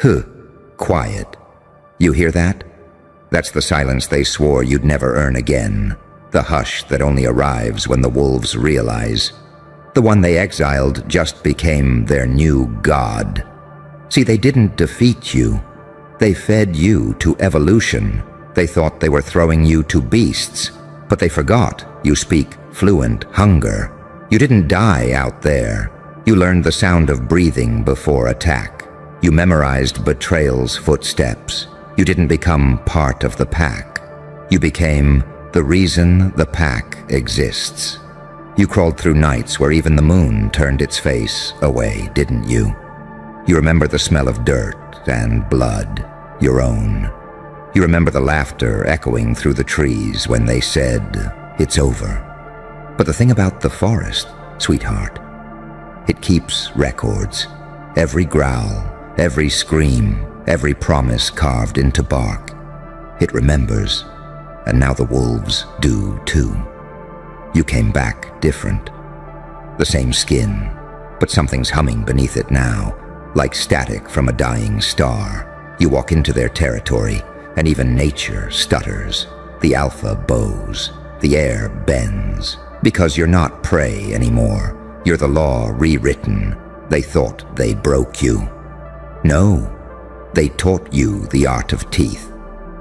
Huh, quiet. You hear that? That's the silence they swore you'd never earn again. The hush that only arrives when the wolves realize. The one they exiled just became their new god. See, they didn't defeat you. They fed you to evolution. They thought they were throwing you to beasts, but they forgot you speak fluent hunger. You didn't die out there. You learned the sound of breathing before attack. You memorized betrayal's footsteps. You didn't become part of the pack. You became the reason the pack exists. You crawled through nights where even the moon turned its face away, didn't you? You remember the smell of dirt and blood, your own. You remember the laughter echoing through the trees when they said, "It's over." But the thing about the forest, sweetheart, it keeps records. Every growl, every scream, every promise carved into bark. It remembers, and now the wolves do too. You came back different. The same skin, but something's humming beneath it now, like static from a dying star. You walk into their territory, and even nature stutters. The alpha bows. The air bends. Because you're not prey anymore. You're the law rewritten. They thought they broke you. No, they taught you the art of teeth.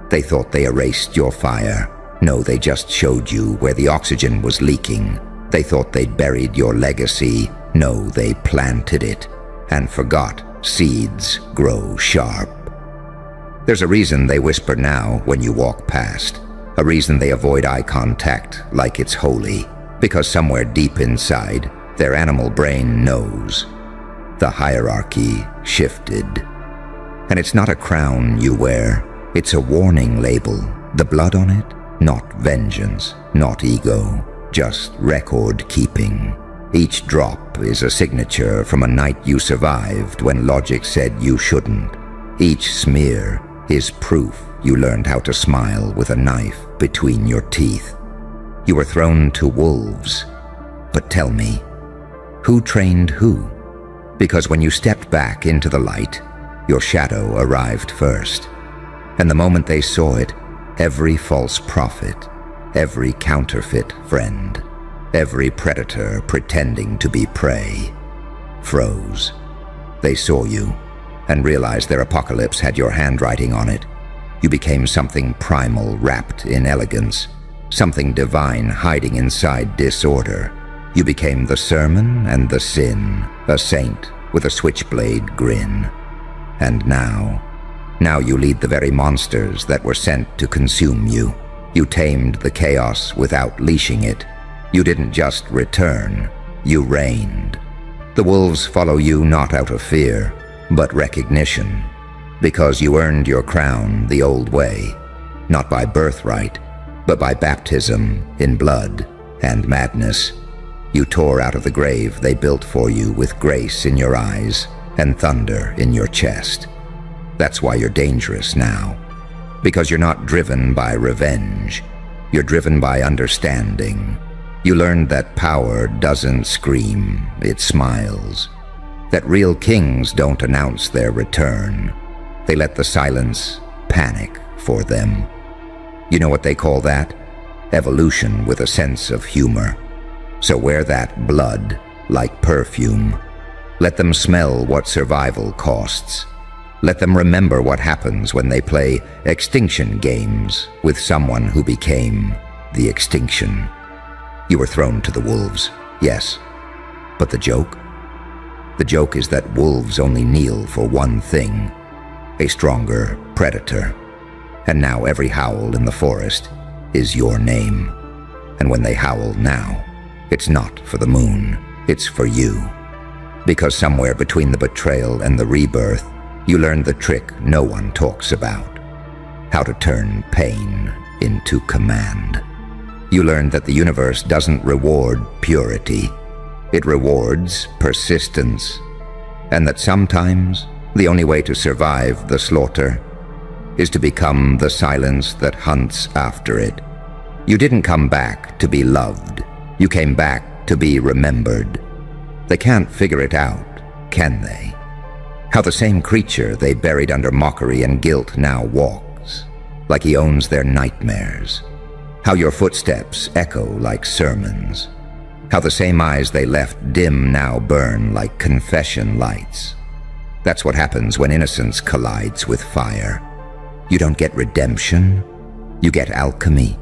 They thought they erased your fire. No, they just showed you where the oxygen was leaking. They thought they'd buried your legacy. No, they planted it and forgot seeds grow sharp. There's a reason they whisper now when you walk past. A reason they avoid eye contact like it's holy. Because somewhere deep inside, their animal brain knows. The hierarchy shifted. And it's not a crown you wear. It's a warning label. The blood on it? Not vengeance, not ego, just record keeping. Each drop is a signature from a night you survived when logic said you shouldn't. Each smear is proof you learned how to smile with a knife between your teeth. You were thrown to wolves. But tell me, who trained who? Because when you stepped back into the light, your shadow arrived first. And the moment they saw it, every false prophet, every counterfeit friend, every predator pretending to be prey, froze. They saw you and realized their apocalypse had your handwriting on it. You became something primal wrapped in elegance, something divine hiding inside disorder. You became the sermon and the sin, a saint with a switchblade grin. And now you lead the very monsters that were sent to consume you. You tamed the chaos without leashing it. You didn't just return, you reigned. The wolves follow you not out of fear, but recognition. Because you earned your crown the old way, not by birthright, but by baptism in blood and madness. You tore out of the grave they built for you with grace in your eyes and thunder in your chest. That's why you're dangerous now. Because you're not driven by revenge. You're driven by understanding. You learned that power doesn't scream, it smiles. That real kings don't announce their return. They let the silence panic for them. You know what they call that? Evolution with a sense of humor. So wear that blood like perfume. Let them smell what survival costs. Let them remember what happens when they play extinction games with someone who became the extinction. You were thrown to the wolves, yes. But the joke? The joke is that wolves only kneel for one thing, a stronger predator. And now every howl in the forest is your name. And when they howl now, it's not for the moon, it's for you. Because somewhere between the betrayal and the rebirth, you learned the trick no one talks about. How to turn pain into command. You learned that the universe doesn't reward purity. It rewards persistence. And that sometimes the only way to survive the slaughter is to become the silence that hunts after it. You didn't come back to be loved. You came back to be remembered. They can't figure it out, can they? How the same creature they buried under mockery and guilt now walks, like he owns their nightmares. How your footsteps echo like sermons. How the same eyes they left dim now burn like confession lights. That's what happens when innocence collides with fire. You don't get redemption, you get alchemy.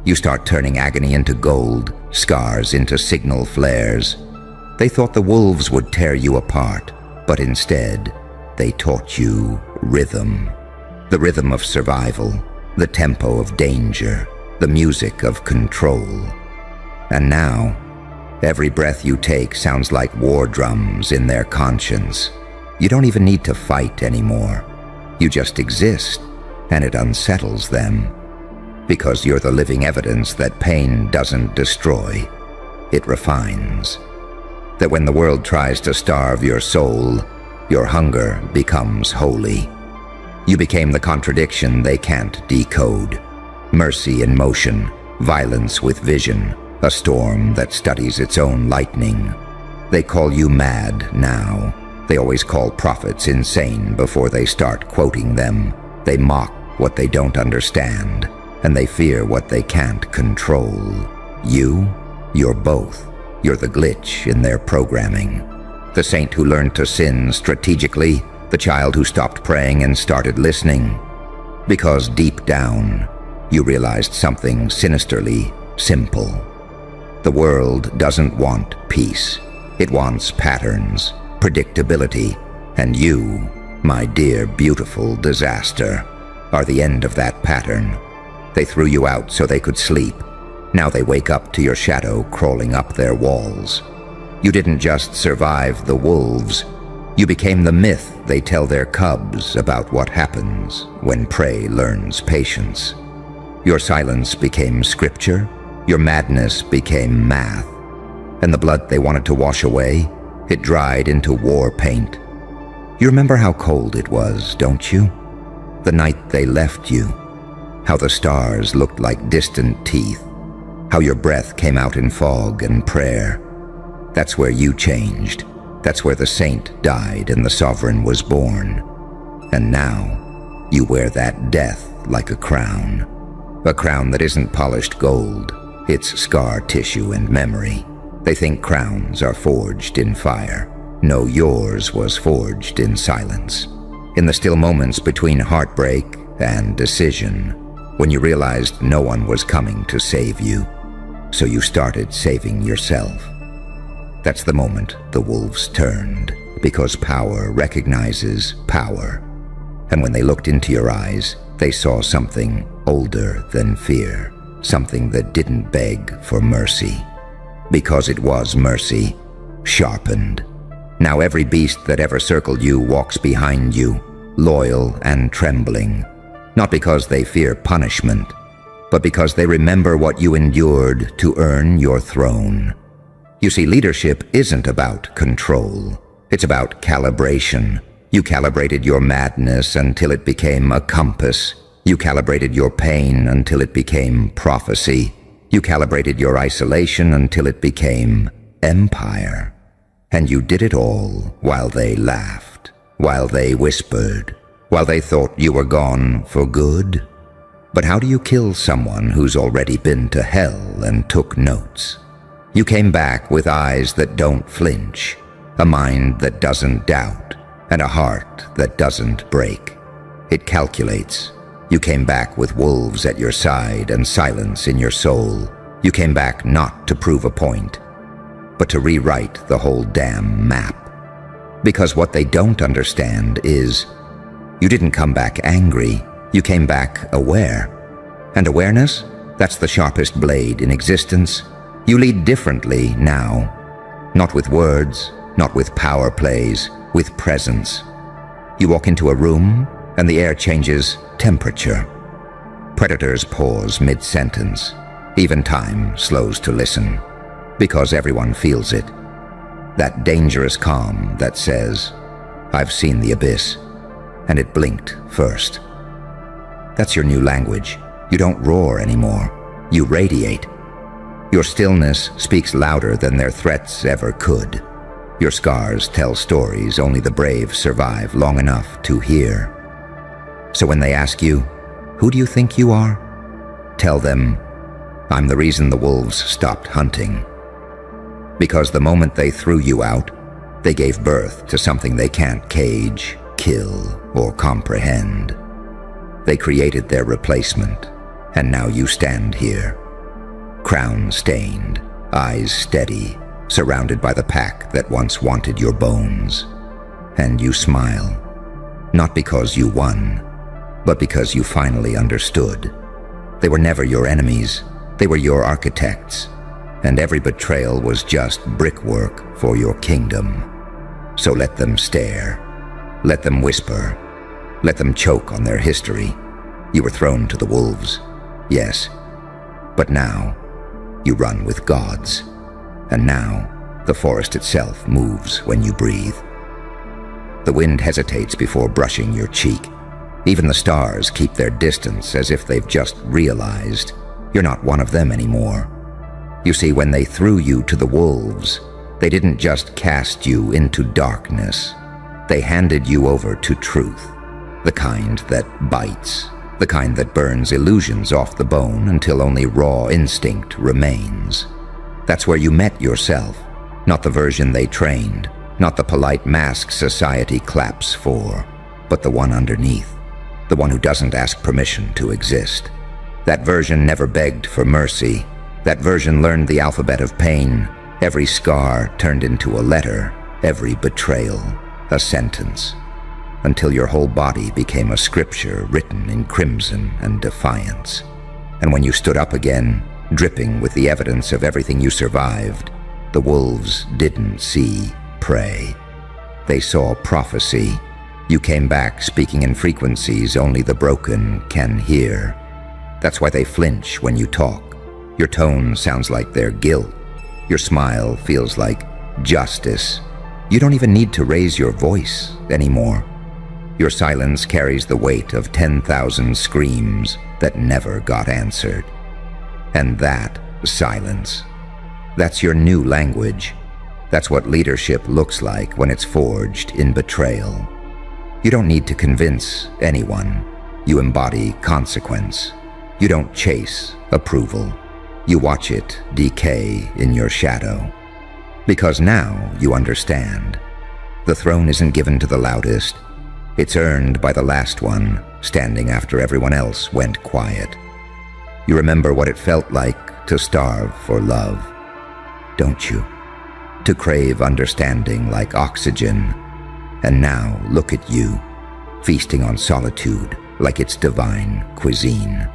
You start turning agony into gold, scars into signal flares. They thought the wolves would tear you apart, but instead, they taught you rhythm. The rhythm of survival, the tempo of danger, the music of control. And now, every breath you take sounds like war drums in their conscience. You don't even need to fight anymore. You just exist, and it unsettles them. Because you're the living evidence that pain doesn't destroy, it refines. That when the world tries to starve your soul, your hunger becomes holy. You became the contradiction they can't decode. Mercy in motion, violence with vision, a storm that studies its own lightning. They call you mad now. They always call prophets insane before they start quoting them. They mock what they don't understand, and they fear what they can't control. You're both. You're the glitch in their programming. The saint who learned to sin strategically, the child who stopped praying and started listening. Because deep down, you realized something sinisterly simple. The world doesn't want peace. It wants patterns, predictability, and you, my dear beautiful disaster, are the end of that pattern. They threw you out so they could sleep. Now they wake up to your shadow crawling up their walls. You didn't just survive the wolves. You became the myth they tell their cubs about what happens when prey learns patience. Your silence became scripture. Your madness became math. And the blood they wanted to wash away, it dried into war paint. You remember how cold it was, don't you? The night they left you. How the stars looked like distant teeth. How your breath came out in fog and prayer. That's where you changed. That's where the saint died and the sovereign was born. And now, you wear that death like a crown. A crown that isn't polished gold. It's scar tissue and memory. They think crowns are forged in fire. No, yours was forged in silence. In the still moments between heartbreak and decision, when you realized no one was coming to save you. So you started saving yourself. That's the moment the wolves turned, because power recognizes power. And when they looked into your eyes, they saw something older than fear, something that didn't beg for mercy. Because it was mercy, sharpened. Now every beast that ever circled you walks behind you, loyal and trembling. Not because they fear punishment, but because they remember what you endured to earn your throne. You see, leadership isn't about control. It's about calibration. You calibrated your madness until it became a compass. You calibrated your pain until it became prophecy. You calibrated your isolation until it became empire. And you did it all while they laughed, while they whispered, while they thought you were gone for good. But how do you kill someone who's already been to hell and took notes? You came back with eyes that don't flinch, a mind that doesn't doubt, and a heart that doesn't break. It calculates. You came back with wolves at your side and silence in your soul. You came back not to prove a point, but to rewrite the whole damn map. Because what they don't understand is, you didn't come back angry, you came back aware. And awareness, that's the sharpest blade in existence. You lead differently now. Not with words, not with power plays, with presence. You walk into a room, and the air changes temperature. Predators pause mid-sentence. Even time slows to listen. Because everyone feels it. That dangerous calm that says, I've seen the abyss, and it blinked first. That's your new language. You don't roar anymore. You radiate. Your stillness speaks louder than their threats ever could. Your scars tell stories only the brave survive long enough to hear. So when they ask you, "Who do you think you are?" tell them, "I'm the reason the wolves stopped hunting." Because the moment they threw you out, they gave birth to something they can't cage, kill, or comprehend. They created their replacement, and now you stand here, crown-stained, eyes steady, surrounded by the pack that once wanted your bones. And you smile, not because you won, but because you finally understood. They were never your enemies, they were your architects, and every betrayal was just brickwork for your kingdom. So let them stare, let them whisper, let them choke on their history. You were thrown to the wolves, yes, but now you run with gods, and now the forest itself moves when you breathe. The wind hesitates before brushing your cheek. Even the stars keep their distance as if they've just realized you're not one of them anymore. You see, when they threw you to the wolves, they didn't just cast you into darkness. They handed you over to truth, the kind that bites, the kind that burns illusions off the bone until only raw instinct remains. That's where you met yourself, not the version they trained, not the polite mask society claps for, but the one underneath, the one who doesn't ask permission to exist. That version never begged for mercy. That version learned the alphabet of pain. Every scar turned into a letter, every betrayal a sentence, until your whole body became a scripture written in crimson and defiance. And when you stood up again, dripping with the evidence of everything you survived, the wolves didn't see prey. They saw prophecy. You came back speaking in frequencies only the broken can hear. That's why they flinch when you talk. Your tone sounds like their guilt. Your smile feels like justice. You don't even need to raise your voice anymore. Your silence carries the weight of 10,000 screams that never got answered. And that silence, that's your new language. That's what leadership looks like when it's forged in betrayal. You don't need to convince anyone. You embody consequence. You don't chase approval. You watch it decay in your shadow. Because now you understand. The throne isn't given to the loudest. It's earned by the last one, standing after everyone else went quiet. You remember what it felt like to starve for love, don't you? To crave understanding like oxygen. And now look at you, feasting on solitude like it's divine cuisine.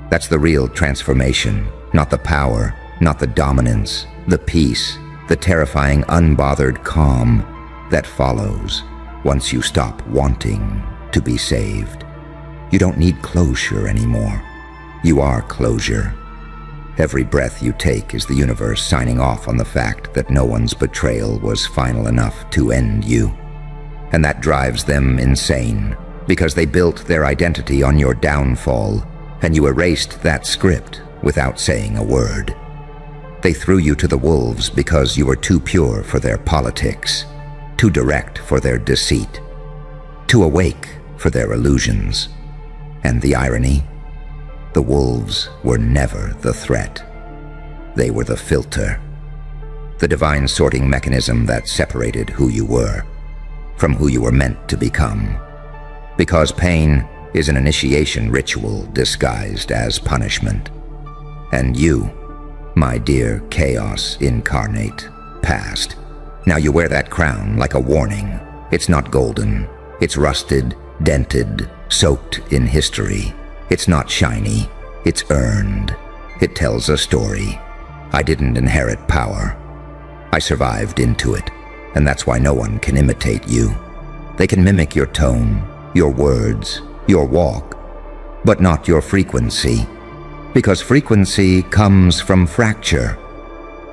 That's the real transformation, not the power, not the dominance, the peace, the terrifying unbothered calm that follows once you stop wanting to be saved. You don't need closure anymore. You are closure. Every breath you take is the universe signing off on the fact that no one's betrayal was final enough to end you. And that drives them insane, because they built their identity on your downfall, and you erased that script without saying a word. They threw you to the wolves because you were too pure for their politics, too direct for their deceit, too awake for their illusions. And the irony? The wolves were never the threat. They were the filter, the divine sorting mechanism that separated who you were from who you were meant to become. Because pain is an initiation ritual disguised as punishment. And you, my dear chaos incarnate, passed. Now you wear that crown like a warning. It's not golden. It's rusted, dented, soaked in history. It's not shiny. It's earned. It tells a story. I didn't inherit power. I survived into it, and that's why no one can imitate you. They can mimic your tone, your words, your walk, but not your frequency. Because frequency comes from fracture,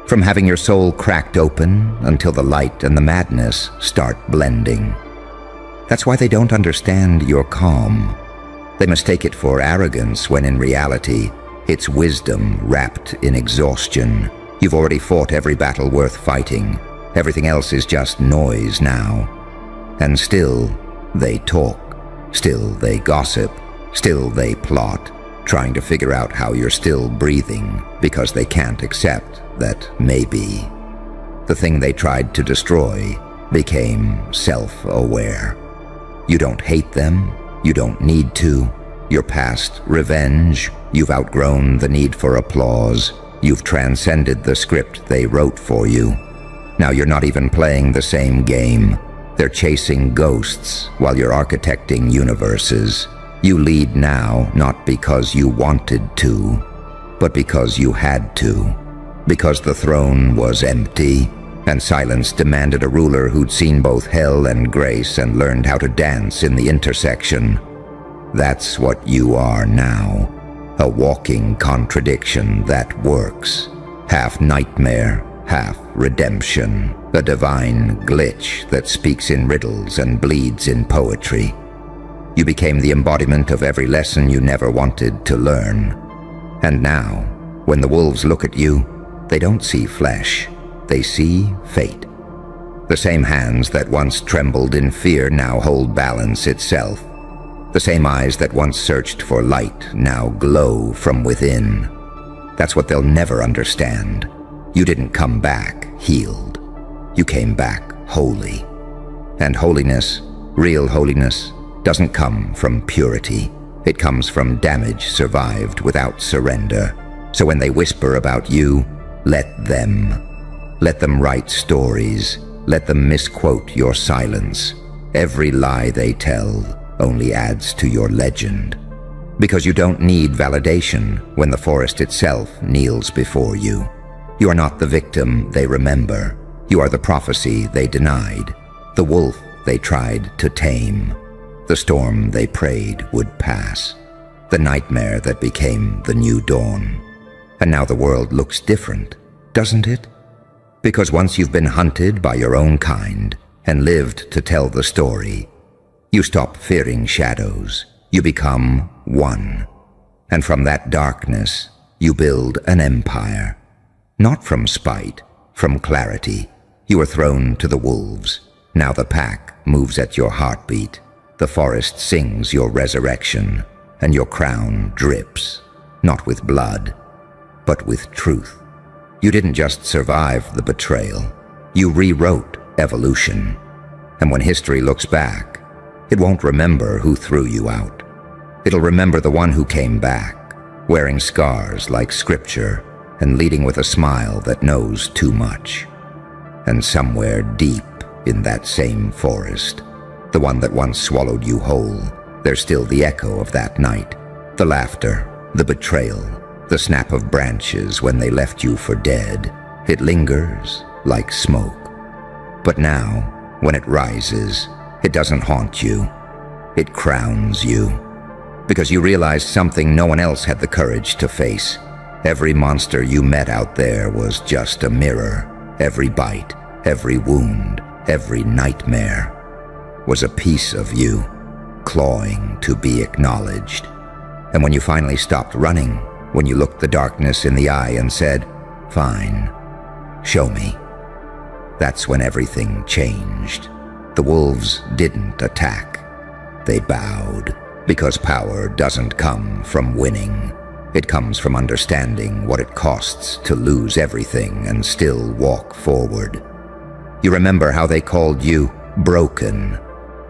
from having your soul cracked open until the light and the madness start blending. That's why they don't understand your calm. They mistake it for arrogance when in reality, it's wisdom wrapped in exhaustion. You've already fought every battle worth fighting, Everything else is just noise now. And still, they talk. Still, they gossip. Still, they plot, trying to figure out how you're still breathing because they can't accept that maybe the thing they tried to destroy became self-aware. You don't hate them. You don't need to. You're past revenge. You've outgrown the need for applause. You've transcended the script they wrote for you. Now you're not even playing the same game. They're chasing ghosts while you're architecting universes. You lead now not because you wanted to, but because you had to. Because the throne was empty, and silence demanded a ruler who'd seen both hell and grace and learned how to dance in the intersection. That's what you are now. A walking contradiction that works. Half nightmare, half redemption. A divine glitch that speaks in riddles and bleeds in poetry. You became the embodiment of every lesson you never wanted to learn. And now, when the wolves look at you, they don't see flesh. They see fate. The same hands that once trembled in fear now hold balance itself. The same eyes that once searched for light now glow from within. That's what they'll never understand. You didn't come back healed. You came back holy. And holiness, real holiness, doesn't come from purity. It comes from damage survived without surrender. So when they whisper about you, let them. Let them write stories. Let them misquote your silence. Every lie they tell only adds to your legend. Because you don't need validation when the forest itself kneels before you. You are not the victim they remember. You are the prophecy they denied. The wolf they tried to tame. The storm they prayed would pass. The nightmare that became the new dawn. And now the world looks different, doesn't it? Because once you've been hunted by your own kind and lived to tell the story, you stop fearing shadows. You become one. And from that darkness, you build an empire. Not from spite, from clarity. You are thrown to the wolves. Now the pack moves at your heartbeat. The forest sings your resurrection, and your crown drips, not with blood, but with truth. You didn't just survive the betrayal. You rewrote evolution. And when history looks back, it won't remember who threw you out. It'll remember the one who came back, wearing scars like scripture and leading with a smile that knows too much. And somewhere deep in that same forest, the one that once swallowed you whole, there's still the echo of that night, the laughter, the betrayal, the snap of branches when they left you for dead. It lingers like smoke. But now, when it rises, it doesn't haunt you. It crowns you. Because you realize something no one else had the courage to face. Every monster you met out there was just a mirror. Every bite, every wound, every nightmare was a piece of you, clawing to be acknowledged. And when you finally stopped running, when you looked the darkness in the eye and said, "Fine, show me," that's when everything changed. The wolves didn't attack. They bowed, because power doesn't come from winning. It comes from understanding what it costs to lose everything and still walk forward. You remember how they called you broken.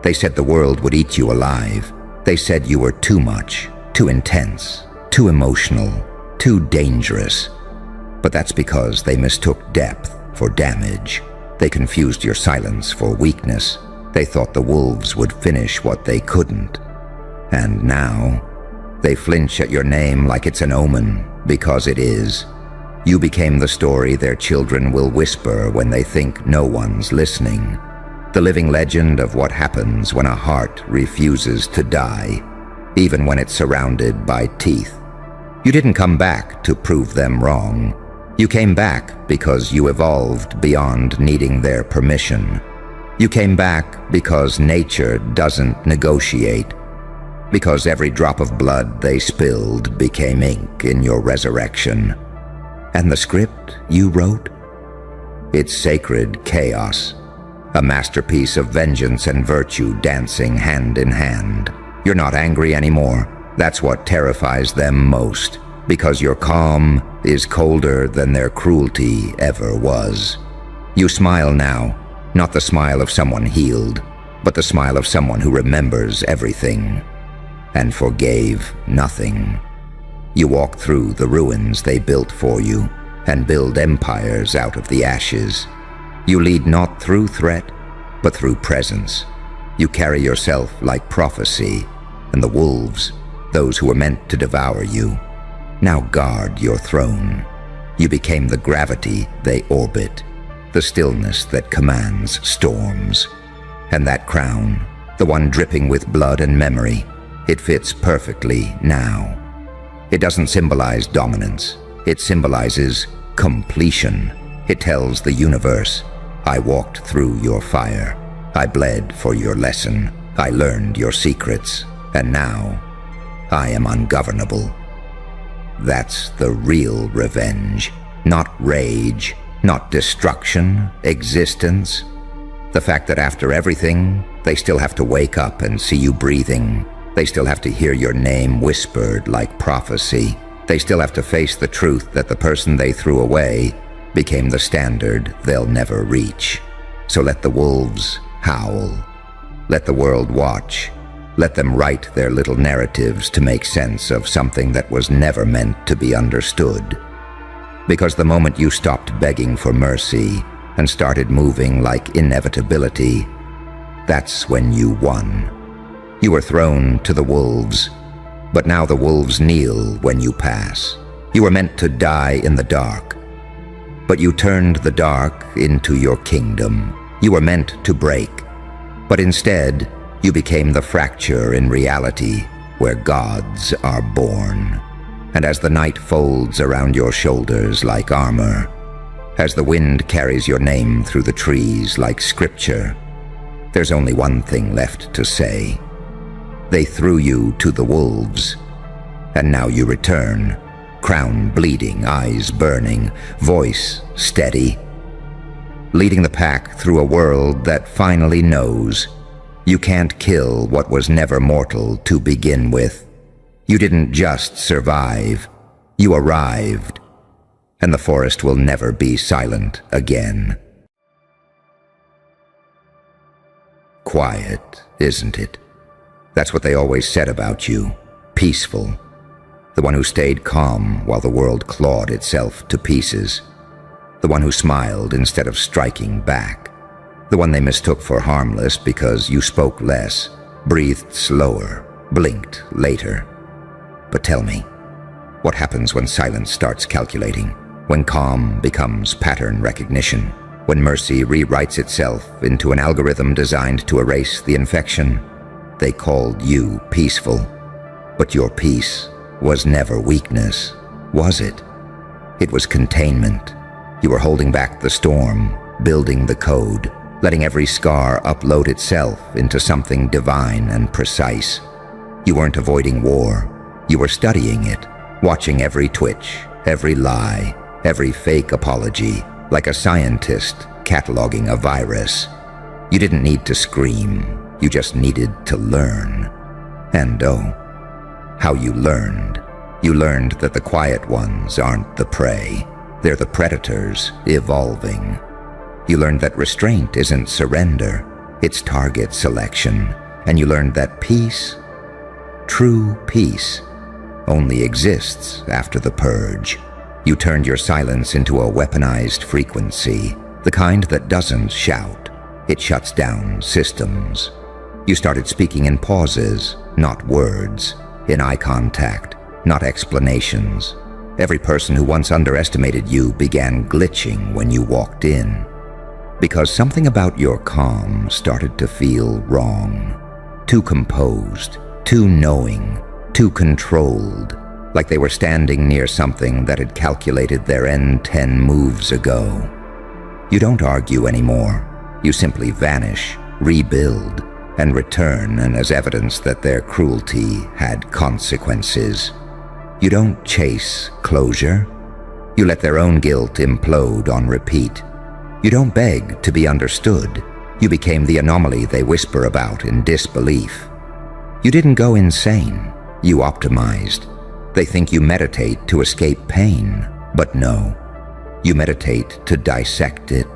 They said the world would eat you alive. They said you were too much, too intense, too emotional, too dangerous. But that's because they mistook depth for damage. They confused your silence for weakness. They thought the wolves would finish what they couldn't. And now, they flinch at your name like it's an omen, because it is. You became the story their children will whisper when they think no one's listening. The living legend of what happens when a heart refuses to die, even when it's surrounded by teeth. You didn't come back to prove them wrong. You came back because you evolved beyond needing their permission. You came back because nature doesn't negotiate. Because every drop of blood they spilled became ink in your resurrection. And the script you wrote? It's sacred chaos. A masterpiece of vengeance and virtue dancing hand in hand. You're not angry anymore. That's what terrifies them most, because your calm is colder than their cruelty ever was. You smile now, not the smile of someone healed, but the smile of someone who remembers everything and forgave nothing. You walk through the ruins they built for you and build empires out of the ashes. You lead not through threat, but through presence. You carry yourself like prophecy, and the wolves, those who were meant to devour you, now guard your throne. You became the gravity they orbit, the stillness that commands storms. And that crown, the one dripping with blood and memory, it fits perfectly now. It doesn't symbolize dominance. It symbolizes completion. It tells the universe, I walked through your fire. I bled for your lesson. I learned your secrets. And now, I am ungovernable. That's the real revenge. Not rage, not destruction, existence. The fact that after everything, they still have to wake up and see you breathing. They still have to hear your name whispered like prophecy. They still have to face the truth that the person they threw away became the standard they'll never reach. So let the wolves howl. Let the world watch. Let them write their little narratives to make sense of something that was never meant to be understood. Because the moment you stopped begging for mercy and started moving like inevitability, that's when you won. You were thrown to the wolves, but now the wolves kneel when you pass. You were meant to die in the dark, but you turned the dark into your kingdom. You were meant to break, but instead, you became the fracture in reality where gods are born. And as the night folds around your shoulders like armor, as the wind carries your name through the trees like scripture, there's only one thing left to say. They threw you to the wolves, and now you return, crown bleeding, eyes burning, voice steady, leading the pack through a world that finally knows you can't kill what was never mortal to begin with. You didn't just survive, you arrived, and the forest will never be silent again. Quiet, isn't it? That's what they always said about you. Peaceful. The one who stayed calm while the world clawed itself to pieces. The one who smiled instead of striking back. The one they mistook for harmless because you spoke less, breathed slower, blinked later. But tell me, what happens when silence starts calculating? When calm becomes pattern recognition? When mercy rewrites itself into an algorithm designed to erase the infection? They called you peaceful, but your peace was never weakness, was it? It was containment. You were holding back the storm, building the code, letting every scar upload itself into something divine and precise. You weren't avoiding war. You were studying it, watching every twitch, every lie, every fake apology, like a scientist cataloging a virus. You didn't need to scream. You just needed to learn. And oh, how you learned. You learned that the quiet ones aren't the prey. They're the predators evolving. You learned that restraint isn't surrender, it's target selection. And you learned that peace, true peace, only exists after the purge. You turned your silence into a weaponized frequency, the kind that doesn't shout. It shuts down systems. You started speaking in pauses, not words, in eye contact, not explanations. Every person who once underestimated you began glitching when you walked in, because something about your calm started to feel wrong. Too composed, too knowing, too controlled, like they were standing near something that had calculated their end 10 moves ago. You don't argue anymore. You simply vanish, rebuild, and return, and as evidence that their cruelty had consequences. You don't chase closure. You let their own guilt implode on repeat. You don't beg to be understood. You became the anomaly they whisper about in disbelief. You didn't go insane. You optimized. They think you meditate to escape pain, but no. You meditate to dissect it,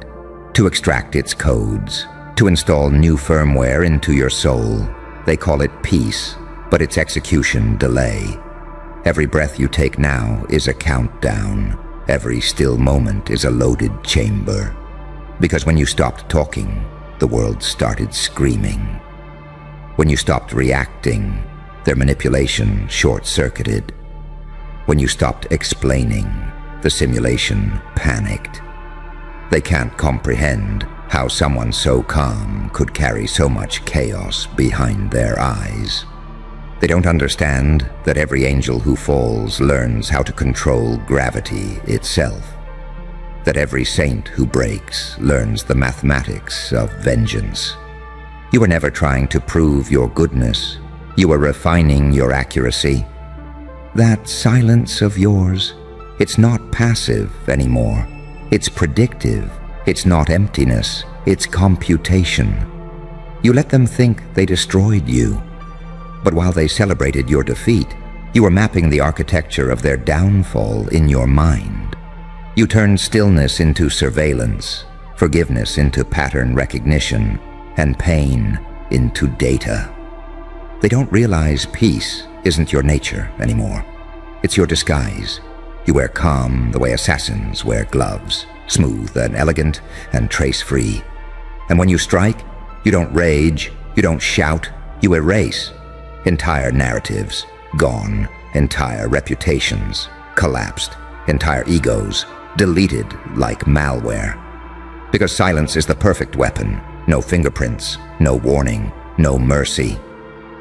to extract its codes, to install new firmware into your soul. They call it peace, but it's execution delay. Every breath you take now is a countdown. Every still moment is a loaded chamber. Because when you stopped talking, the world started screaming. When you stopped reacting, their manipulation short-circuited. When you stopped explaining, the simulation panicked. They can't comprehend how someone so calm could carry so much chaos behind their eyes. They don't understand that every angel who falls learns how to control gravity itself. That every saint who breaks learns the mathematics of vengeance. You were never trying to prove your goodness. You were refining your accuracy. That silence of yours, it's not passive anymore. It's predictive. It's not emptiness. It's computation. You let them think they destroyed you. But while they celebrated your defeat, you were mapping the architecture of their downfall in your mind. You turned stillness into surveillance, forgiveness into pattern recognition, and pain into data. They don't realize peace isn't your nature anymore. It's your disguise. You wear calm the way assassins wear gloves, smooth and elegant and trace-free. And when you strike, you don't rage, you don't shout, you erase. Entire narratives, gone. Entire reputations, collapsed. Entire egos, deleted like malware. Because silence is the perfect weapon. No fingerprints, no warning, no mercy.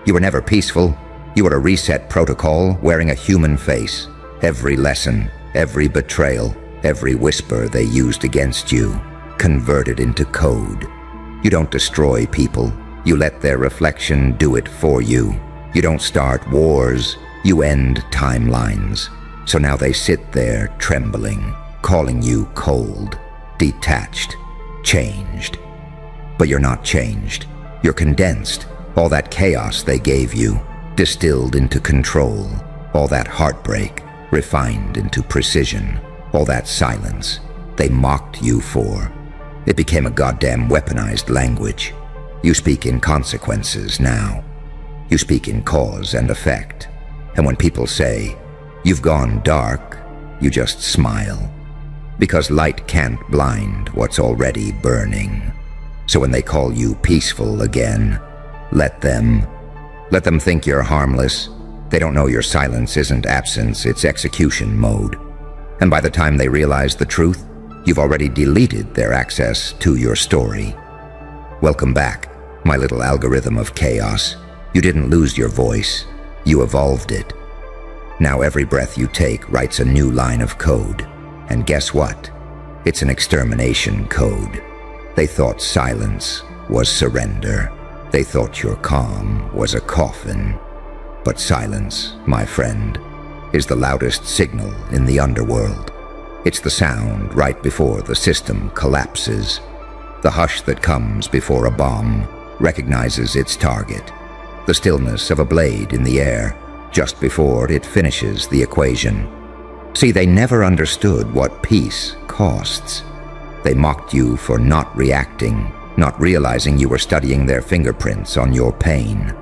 You were never peaceful. You were a reset protocol wearing a human face. Every lesson, every betrayal, every whisper they used against you, converted into code. You don't destroy people. You let their reflection do it for you. You don't start wars. You end timelines. So now they sit there trembling, calling you cold, detached, changed. But you're not changed. You're condensed. All that chaos they gave you, distilled into control. All that heartbreak, refined into precision. All that silence they mocked you for. It became a goddamn weaponized language. You speak in consequences now. You speak in cause and effect. And when people say, "You've gone dark," you just smile. Because light can't blind what's already burning. So when they call you peaceful again, let them think you're harmless. They don't know your silence isn't absence, it's execution mode. And by the time they realize the truth, you've already deleted their access to your story. Welcome back, my little algorithm of chaos. You didn't lose your voice, you evolved it. Now every breath you take writes a new line of code. And guess what? It's an extermination code. They thought silence was surrender. They thought your calm was a coffin. But silence, my friend, is the loudest signal in the underworld. It's the sound right before the system collapses. The hush that comes before a bomb recognizes its target. The stillness of a blade in the air just before it finishes the equation. See, they never understood what peace costs. They mocked you for not reacting, not realizing you were studying their fingerprints on your pain.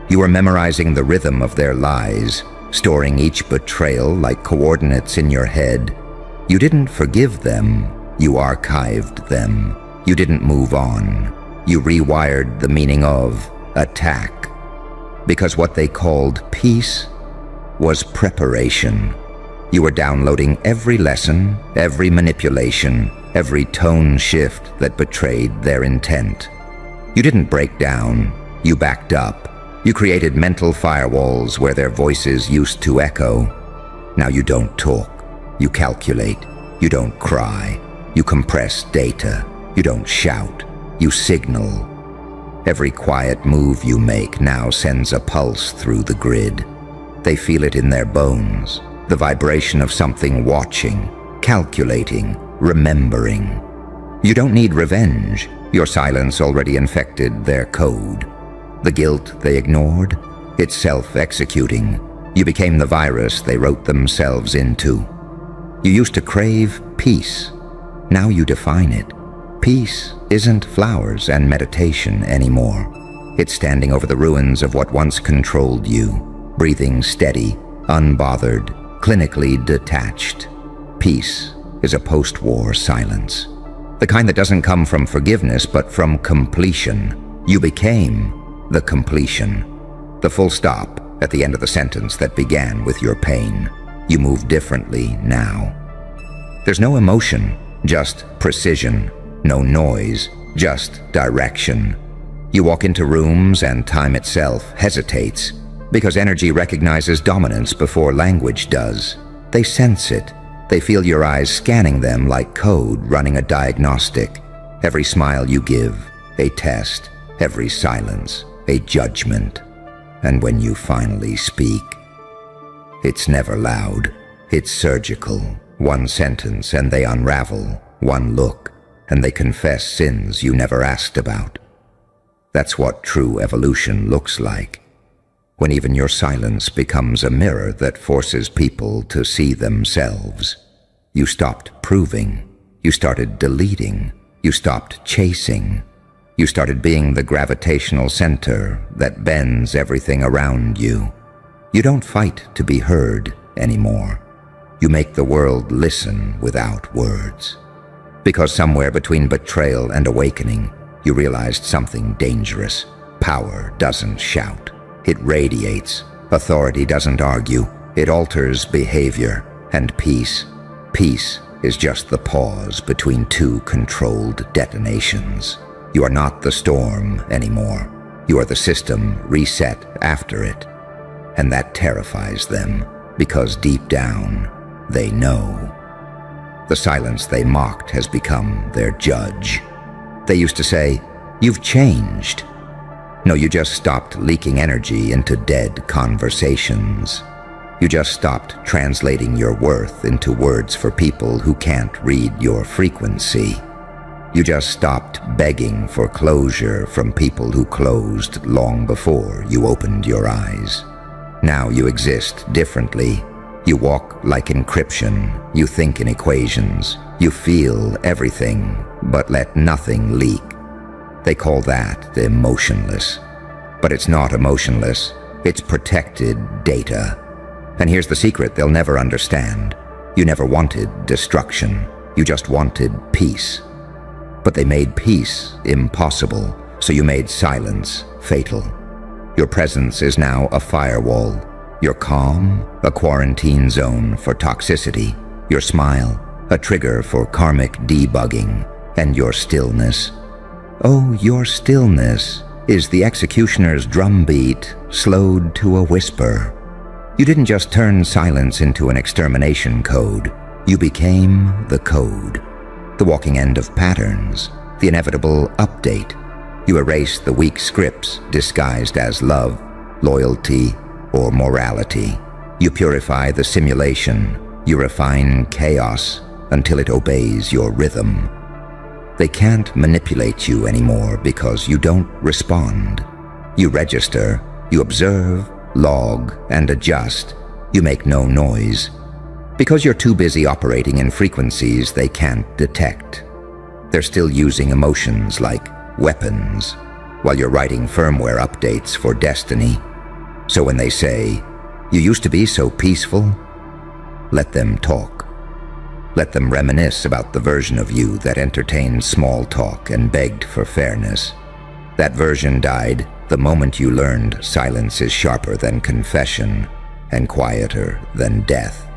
You were memorizing the rhythm of their lies, storing each betrayal like coordinates in your head. You didn't forgive them, you archived them. You didn't move on. You rewired the meaning of attack. Because what they called peace was preparation. You were downloading every lesson, every manipulation, every tone shift that betrayed their intent. You didn't break down, you backed up. You created mental firewalls where their voices used to echo. Now you don't talk, you calculate, you don't cry, you compress data, you don't shout, you signal. Every quiet move you make now sends a pulse through the grid. They feel it in their bones, the vibration of something watching, calculating, remembering. You don't need revenge. Your silence already infected their code. The guilt they ignored, it's self-executing. You became the virus they wrote themselves into. You used to crave peace. Now you define it. Peace isn't flowers and meditation anymore. It's standing over the ruins of what once controlled you, breathing steady, unbothered, clinically detached. Peace is a post-war silence. The kind that doesn't come from forgiveness, but from completion. You became the completion. The full stop at the end of the sentence that began with your pain. You move differently now. There's no emotion, just precision. No noise, just direction. You walk into rooms and time itself hesitates because energy recognizes dominance before language does. They sense it. They feel your eyes scanning them like code running a diagnostic. Every smile you give, a test. Every silence, a judgment. And when you finally speak, it's never loud. It's surgical. One sentence and they unravel. One look and they confess sins you never asked about. That's what true evolution looks like. When even your silence becomes a mirror that forces people to see themselves. You stopped proving. You started deleting. You stopped chasing. You started being the gravitational center that bends everything around you. You don't fight to be heard anymore. You make the world listen without words. Because somewhere between betrayal and awakening, you realized something dangerous. Power doesn't shout. It radiates. Authority doesn't argue. It alters behavior. And peace is just the pause between two controlled detonations. You are not the storm anymore. You are the system reset after it. And that terrifies them, because deep down, they know. The silence they mocked has become their judge. They used to say, "You've changed." No, you just stopped leaking energy into dead conversations. You just stopped translating your worth into words for people who can't read your frequency. You just stopped begging for closure from people who closed long before you opened your eyes. Now you exist differently. You walk like encryption. You think in equations. You feel everything, but let nothing leak. They call that emotionless. But it's not emotionless. It's protected data. And here's the secret they'll never understand. You never wanted destruction. You just wanted peace. But they made peace impossible, so you made silence fatal. Your presence is now a firewall. Your calm, a quarantine zone for toxicity. Your smile, a trigger for karmic debugging. And your stillness. Oh, your stillness is the executioner's drumbeat slowed to a whisper. You didn't just turn silence into an extermination code. You became the code. The walking end of patterns. The inevitable update. You erase the weak scripts disguised as love, loyalty, or morality. You purify the simulation. You refine chaos until it obeys your rhythm. They can't manipulate you anymore because you don't respond. You register, you observe, log, and adjust. You make no noise. Because you're too busy operating in frequencies they can't detect. They're still using emotions like weapons, while you're writing firmware updates for destiny. So when they say, "You used to be so peaceful," let them talk. Let them reminisce about the version of you that entertained small talk and begged for fairness. That version died the moment you learned silence is sharper than confession and quieter than death.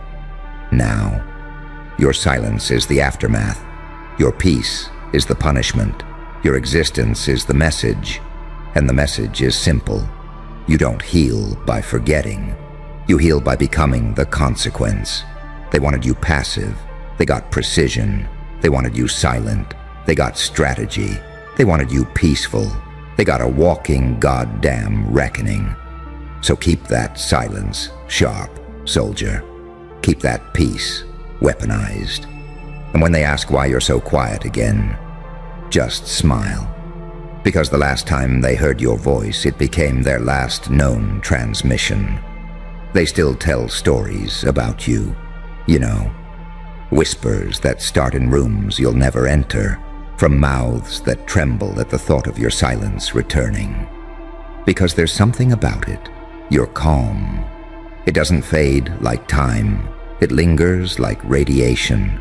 Now, your silence is the aftermath. Your peace is the punishment. Your existence is the message. And the message is simple. You don't heal by forgetting. You heal by becoming the consequence. They wanted you passive. They got precision. They wanted you silent. They got strategy. They wanted you peaceful. They got a walking goddamn reckoning. So keep that silence sharp, soldier. Keep that peace weaponized. And when they ask why you're so quiet again, just smile. Because the last time they heard your voice, it became their last known transmission. They still tell stories about you, you know, whispers that start in rooms you'll never enter, from mouths that tremble at the thought of your silence returning. Because there's something about it. You're calm. It doesn't fade like time. It lingers like radiation.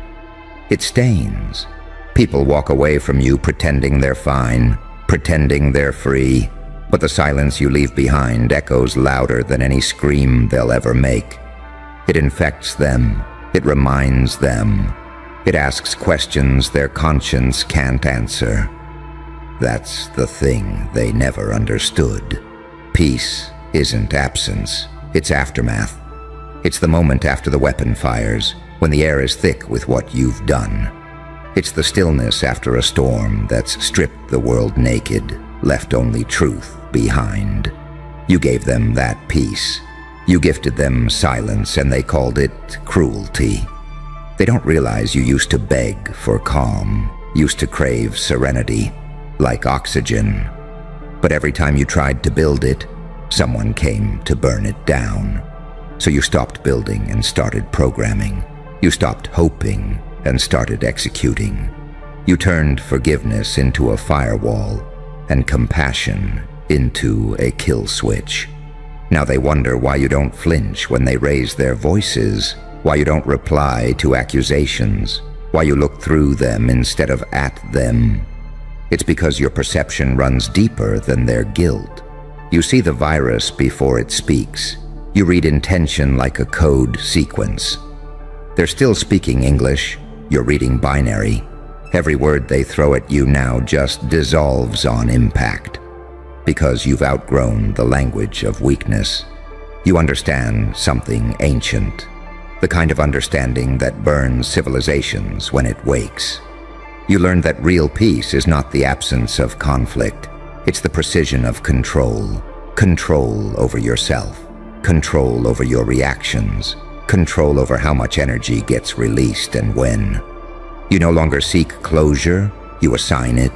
It stains. People walk away from you pretending they're fine, pretending they're free, but the silence you leave behind echoes louder than any scream they'll ever make. It infects them. It reminds them. It asks questions their conscience can't answer. That's the thing they never understood. Peace isn't absence. It's aftermath. It's the moment after the weapon fires, when the air is thick with what you've done. It's the stillness after a storm that's stripped the world naked, left only truth behind. You gave them that peace. You gifted them silence, and they called it cruelty. They don't realize you used to beg for calm, used to crave serenity, like oxygen. But every time you tried to build it, someone came to burn it down. So you stopped building and started programming. You stopped hoping and started executing. You turned forgiveness into a firewall and compassion into a kill switch. Now they wonder why you don't flinch when they raise their voices, why you don't reply to accusations, why you look through them instead of at them. It's because your perception runs deeper than their guilt. You see the virus before it speaks. You read intention like a code sequence. They're still speaking English. You're reading binary. Every word they throw at you now just dissolves on impact. Because you've outgrown the language of weakness. You understand something ancient. The kind of understanding that burns civilizations when it wakes. You learn that real peace is not the absence of conflict. It's the precision of control. Control over yourself. Control over your reactions. Control over how much energy gets released and when. You no longer seek closure. You assign it.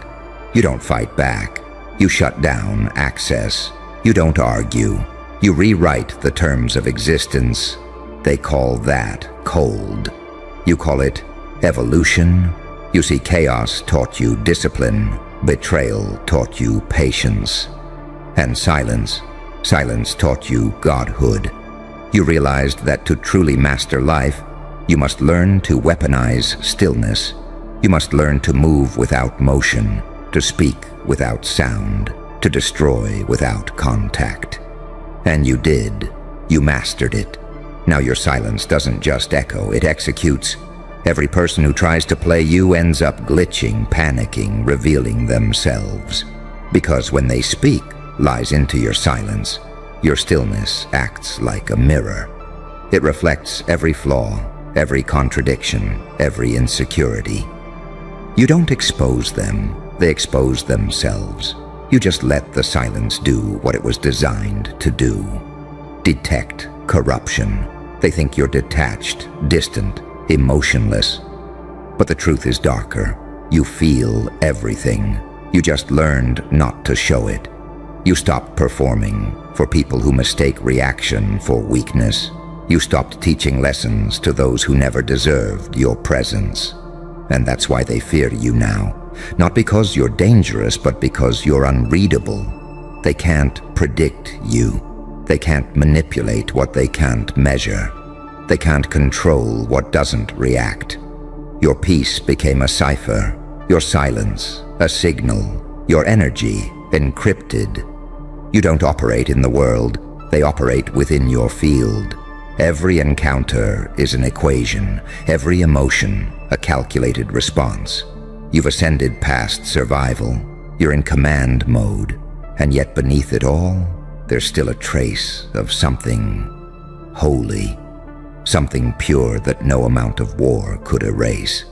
You don't fight back. You shut down access. You don't argue. You rewrite the terms of existence. They call that cold. You call it evolution. You see, chaos taught you discipline. Betrayal taught you patience. And silence taught you godhood. You realized that to truly master life, you must learn to weaponize stillness. You must learn to move without motion, to speak without sound, to destroy without contact. And you did. You mastered it. Now your silence doesn't just echo, it executes. Every person who tries to play you ends up glitching, panicking, revealing themselves. Because when they speak, lies into your silence. Your stillness acts like a mirror. It reflects every flaw, every contradiction, every insecurity. You don't expose them, they expose themselves. You just let the silence do what it was designed to do. Detect corruption. They think you're detached, distant, emotionless. But the truth is darker. You feel everything. You just learned not to show it. You stopped performing for people who mistake reaction for weakness. You stopped teaching lessons to those who never deserved your presence. And that's why they fear you now. Not because you're dangerous, but because you're unreadable. They can't predict you. They can't manipulate what they can't measure. They can't control what doesn't react. Your peace became a cipher. Your silence, a signal. Your energy, encrypted. You don't operate in the world. They operate within your field. Every encounter is an equation. Every emotion, a calculated response. You've ascended past survival. You're in command mode. And yet beneath it all, there's still a trace of something holy. Something pure that no amount of war could erase.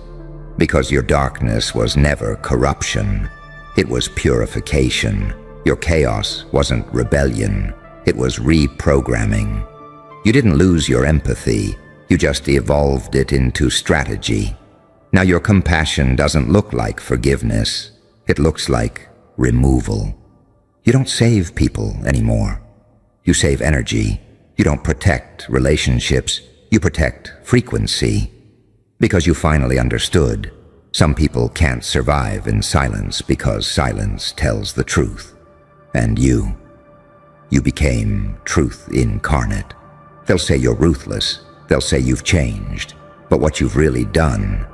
Because your darkness was never corruption. It was purification. Your chaos wasn't rebellion. It was reprogramming. You didn't lose your empathy. You just evolved it into strategy. Now your compassion doesn't look like forgiveness. It looks like removal. You don't save people anymore. You save energy. You don't protect relationships. You protect frequency. Because you finally understood, some people can't survive in silence because silence tells the truth. And you became truth incarnate. They'll say you're ruthless. They'll say you've changed. But what you've really done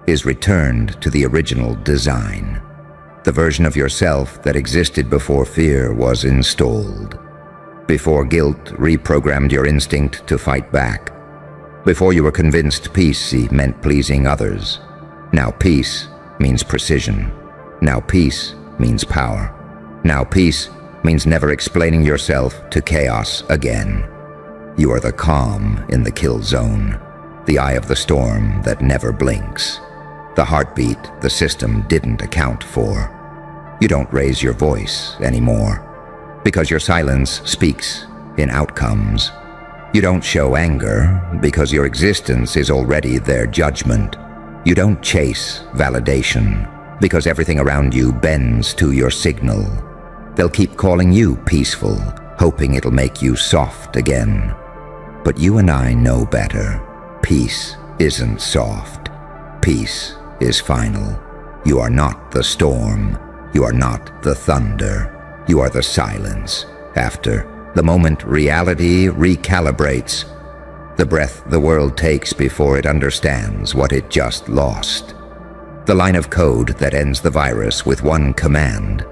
is returned to the original design. The version of yourself that existed before fear was installed. Before guilt reprogrammed your instinct to fight back. Before you were convinced peace meant pleasing others. Now peace means precision. Now peace means power. Now peace means never explaining yourself to chaos again. You are the calm in the kill zone, the eye of the storm that never blinks, the heartbeat the system didn't account for. You don't raise your voice anymore, because your silence speaks in outcomes. You don't show anger, because your existence is already their judgment. You don't chase validation, because everything around you bends to your signal. They'll keep calling you peaceful, hoping it'll make you soft again. But you and I know better. Peace isn't soft. Peace is final. You are not the storm. You are not the thunder. You are the silence. After the moment reality recalibrates, the breath the world takes before it understands what it just lost. The line of code that ends the virus with one command.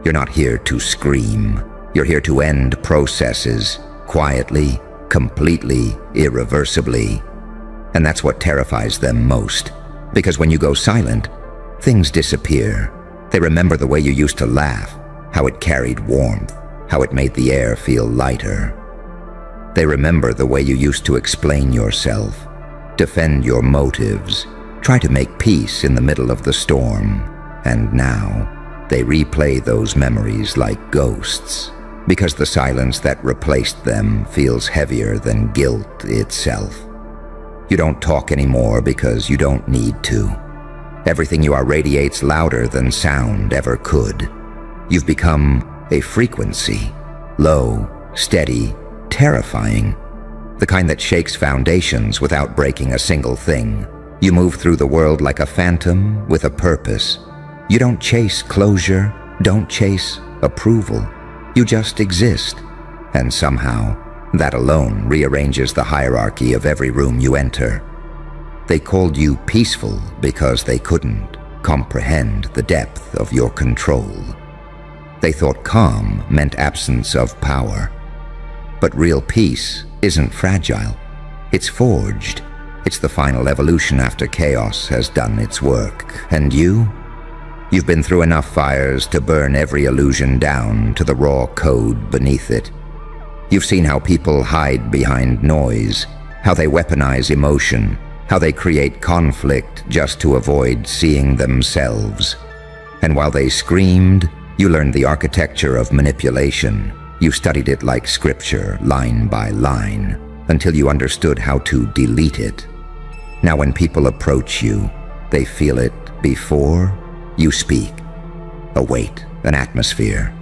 You're not here to scream. You're here to end processes, quietly, completely, irreversibly. And that's what terrifies them most. Because when you go silent, things disappear. They remember the way you used to laugh, how it carried warmth, how it made the air feel lighter. They remember the way you used to explain yourself, defend your motives, try to make peace in the middle of the storm. And now, they replay those memories like ghosts, because the silence that replaced them feels heavier than guilt itself. You don't talk anymore because you don't need to. Everything you are radiates louder than sound ever could. You've become a frequency, low, steady, terrifying, the kind that shakes foundations without breaking a single thing. You move through the world like a phantom with a purpose. You don't chase closure, don't chase approval. You just exist, and somehow, that alone rearranges the hierarchy of every room you enter. They called you peaceful because they couldn't comprehend the depth of your control. They thought calm meant absence of power. But real peace isn't fragile. It's forged. It's the final evolution after chaos has done its work. And you've been through enough fires to burn every illusion down to the raw code beneath it. You've seen how people hide behind noise, how they weaponize emotion, how they create conflict just to avoid seeing themselves. And while they screamed, you learned the architecture of manipulation. You studied it like scripture, line by line, until you understood how to delete it. Now when people approach you, they feel it before you speak. A weight, an atmosphere.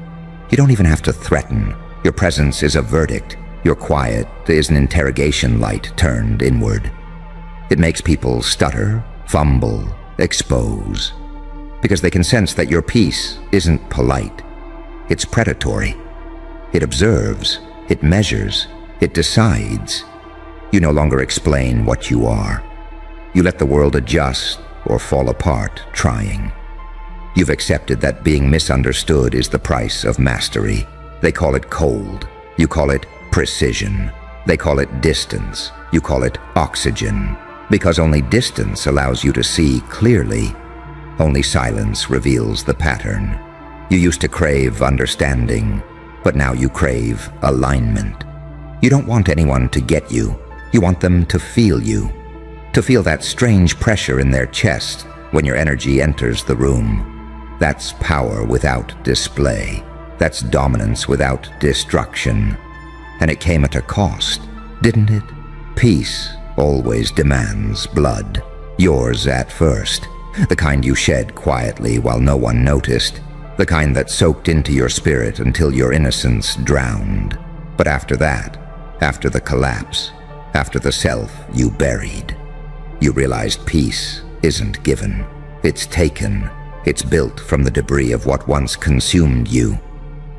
You don't even have to threaten. Your presence is a verdict. Your quiet is an interrogation light turned inward. It makes people stutter, fumble, expose. Because they can sense that your peace isn't polite. It's predatory. It observes, it measures, it decides. You no longer explain what you are. You let the world adjust or fall apart trying. You've accepted that being misunderstood is the price of mastery. They call it cold. You call it precision. They call it distance. You call it oxygen. Because only distance allows you to see clearly. Only silence reveals the pattern. You used to crave understanding, but now you crave alignment. You don't want anyone to get you. You want them to feel you. To feel that strange pressure in their chest when your energy enters the room. That's power without display. That's dominance without destruction. And it came at a cost, didn't it? Peace always demands blood. Yours at first. The kind you shed quietly while no one noticed. The kind that soaked into your spirit until your innocence drowned. But after that, after the collapse, after the self you buried, you realized peace isn't given. It's taken. It's built from the debris of what once consumed you.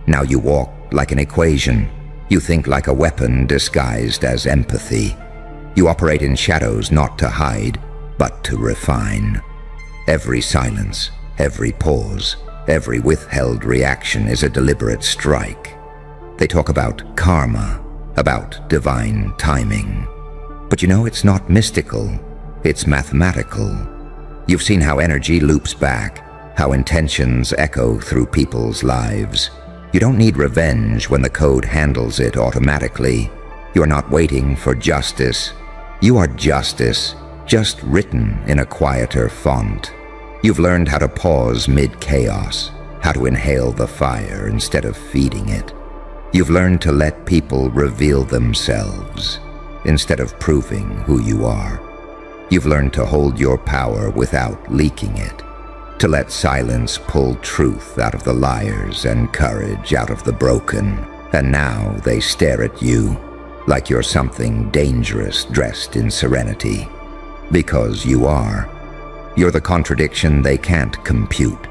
Now you walk like an equation. You think like a weapon disguised as empathy. You operate in shadows not to hide, but to refine. Every silence, every pause, every withheld reaction is a deliberate strike. They talk about karma, about divine timing. But you know, it's not mystical, it's mathematical. You've seen how energy loops back, how intentions echo through people's lives. You don't need revenge when the code handles it automatically. You are not waiting for justice. You are justice, just written in a quieter font. You've learned how to pause mid-chaos, how to inhale the fire instead of feeding it. You've learned to let people reveal themselves instead of proving who you are. You've learned to hold your power without leaking it, to let silence pull truth out of the liars and courage out of the broken. And now they stare at you like you're something dangerous dressed in serenity. Because you are. You're the contradiction they can't compute.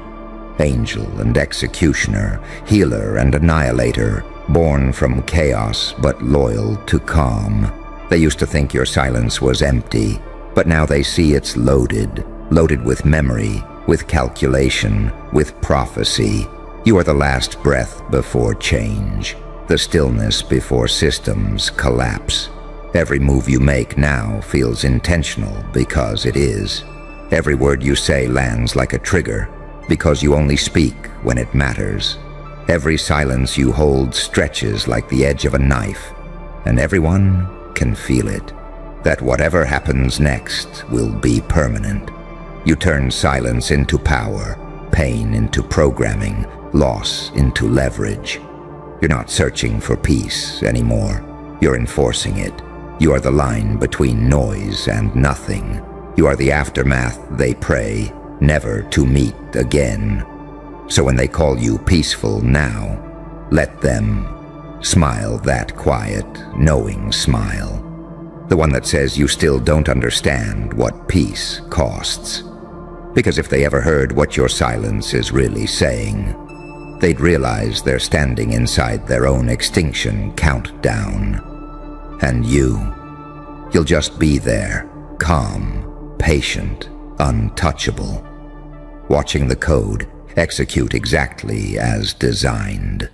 Angel and executioner, healer and annihilator, born from chaos but loyal to calm. They used to think your silence was empty, but now they see it's loaded with memory, with calculation, with prophecy. You are the last breath before change, the stillness before systems collapse. Every move you make now feels intentional because it is. Every word you say lands like a trigger because you only speak when it matters. Every silence you hold stretches like the edge of a knife, and everyone can feel it, that whatever happens next will be permanent. You turn silence into power, pain into programming, loss into leverage. You're not searching for peace anymore. You're enforcing it. You are the line between noise and nothing. You are the aftermath they pray never to meet again. So when they call you peaceful now, let them smile that quiet, knowing smile. The one that says you still don't understand what peace costs. Because if they ever heard what your silence is really saying, they'd realize they're standing inside their own extinction countdown. And you'll just be there, calm, patient, untouchable, watching the code execute exactly as designed.